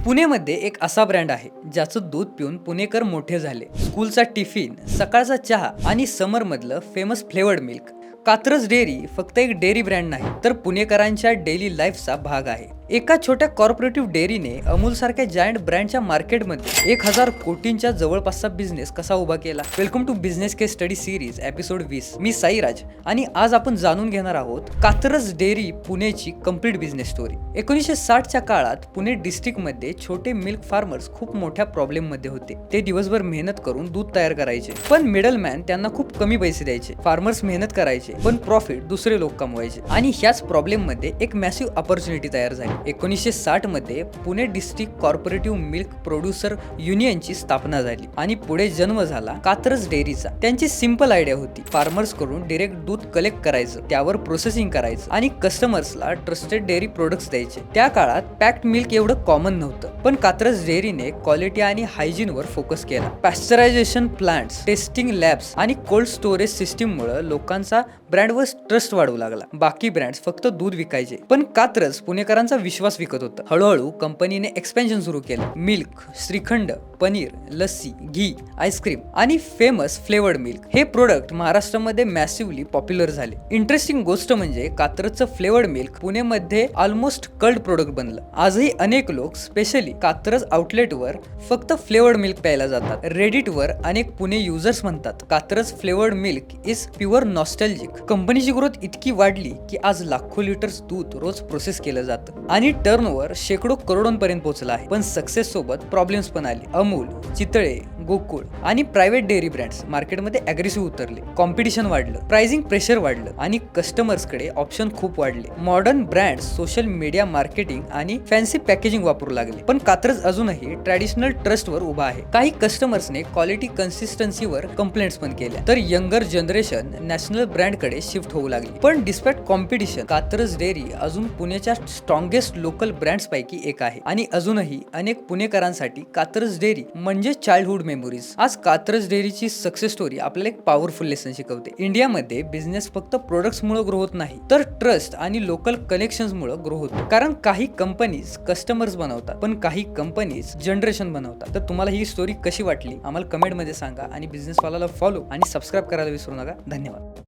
पुणेमध्ये एक असा ब्रँड आहे ज्याचं दूध पिऊन पुणेकर मोठे झाले. स्कूलचा टिफिन, सकाळचा चहा आणि समर मधलं famous flavoured milk. Katraj dairy फक्त एक डेअरी ब्रँड नाही, तर पुणेकरांच्या डेली लाईफचा भाग आहे. एका छोट्या कॉर्पोरेटिव्ह डेअरीने अमूल सारख्या जायंट ब्रँडच्या मार्केटमध्ये 1000 कोटींच्या जवळपासचा बिझनेस कसा उभा केला. Welcome to business case study series episode 20. मी साईराज आणि आज आपण जाणून घेणार आहोत कात्रज डेअरी पुणेची कम्प्लीट बिझनेस स्टोरी. 1960च्या काळात पुणे डिस्ट्रिक्टमध्ये छोटे मिल्क फार्मर्स खूप मोठ्या प्रॉब्लेम मध्ये होते. ते दिवसभर मेहनत करून दूध तयार करायचे, पण मिडलमॅन त्यांना खूप कमी पैसे द्यायचे. फार्मर्स मेहनत करायचे, पण प्रॉफिट दुसरे लोक कमवायचे. आणि ह्याच प्रॉब्लेम मध्ये एक मॅसिव्ह अपॉर्च्युनिटी तयार झाली. 1960 मध्ये Pune district co-operative milk producer युनियनची स्थापना झाली आणि पुढे जन्म झाला कात्रज डेअरीचा. त्यांची सिंपल आयडिया होती, फार्मर्स कडून डायरेक्ट दूध कलेक्ट करायचं, त्यावर प्रोसेसिंग करायचं आणि कस्टमर्सला ट्रस्टेड डेअरी प्रोडक्ट्स द्यायचे. त्या काळात पॅक्ड मिल्क एवढं कॉमन नव्हतं, पण कात्रज डेअरीने क्वालिटी आणि हायजीन वर फोकस केला. पॅस्चरायझेशन प्लांट्स, टेस्टिंग लॅब्स आणि कोल्ड स्टोरेज सिस्टीम मुळे लोकांचा ब्रँडवर ट्रस्ट वाढू लागला. बाकी ब्रँड्स फक्त दूध विकायचे, पण कात्रज पुणेकरांचा विश्वास विकत होतं. हळूहळू कंपनीने एक्सपेन्शन सुरू केलं. मिल्क, श्रीखंड, पनीर, लस्सी, घी, आईस्क्रीम आणि फेमस फ्लेवर्ड मिल्क हे प्रोडक्ट महाराष्ट्रामध्ये मॅसिव्हली पॉप्युलर झाले. इंटरेस्टिंग गोष्ट म्हणजे कात्रजचं फ्लेवर्ड मिल्क पुणेमध्ये ऑलमोस्ट कल्ट प्रोडक्ट बनलं. आजही अनेक लोक स्पेशली कात्रज आउटलेटवर फक्त फ्लेवर्ड मिल्क प्यायला जातात. रेडिटवर अनेक पुणे युजर्स म्हणतात, Katraj flavoured milk is pure nostalgic. कंपनीची ग्रोथ इतकी वाढली की आज लाखो लिटर्स दूध रोज प्रोसेस केलं जातं आणि टर्नओव्हर शेकडो करोडोंपर्यंत पोहोचला आहे. पण सक्सेस सोबत प्रॉब्लेम्स पण आले. अमूल, चितळे, गोकुळ आणि प्रायव्हेट डेअरी ब्रँड्स मार्केटमध्ये अग्रेसिव्ह उतरले. कॉम्पिटिशन वाढलं, प्राइसिंग प्रेशर वाढलं आणि कस्टमर्सकडे ऑप्शन खूप वाढले. Modern brands social media marketing आणि फॅन्सी पॅकेजिंग वापरू लागले. पण कात्रज अजूनही ट्रॅडिशनल ट्रस्टवर उभा आहे. काही कस्टमर्सने क्वालिटी कन्सिस्टन्सीवर कंप्लेंट्स पण केल्या, तर यंगर जनरेशन नॅशनल ब्रँडकडे शिफ्ट होऊ लागली. पण डिस्पाइट कॉम्पिटिशन, कात्रज डेअरी अजून पुण्याच्या स्ट्रॉंगेस्ट लोकल ब्रँड्स पैकी एक आहे आणि अजूनही अनेक पुणेकरांसाठी कात्रज डेअरी म्हणजे चाइल्डहुड मेमोरीज. आज कात्रज डेअरीची सक्सेस स्टोरी आपल्याला एक पॉवरफुल लेसन शिकवते. इंडियामध्ये बिझनेस फक्त प्रोडक्ट्स मुळे ग्रो होत नाही, तर ट्रस्ट आणि लोकल कनेक्शन्स मुळे ग्रो होतो. कारण काही कंपनीज कस्टमर्स बनवतात, पण काही कंपनीज जनरेशन बनवतात. तर तुम्हाला ही स्टोरी कशी वाटली आम्हाला कमेंट मध्ये सांगा आणि बिझनेस वालाला फॉलो आणि सबस्क्राईब करायला विसरू नका. धन्यवाद.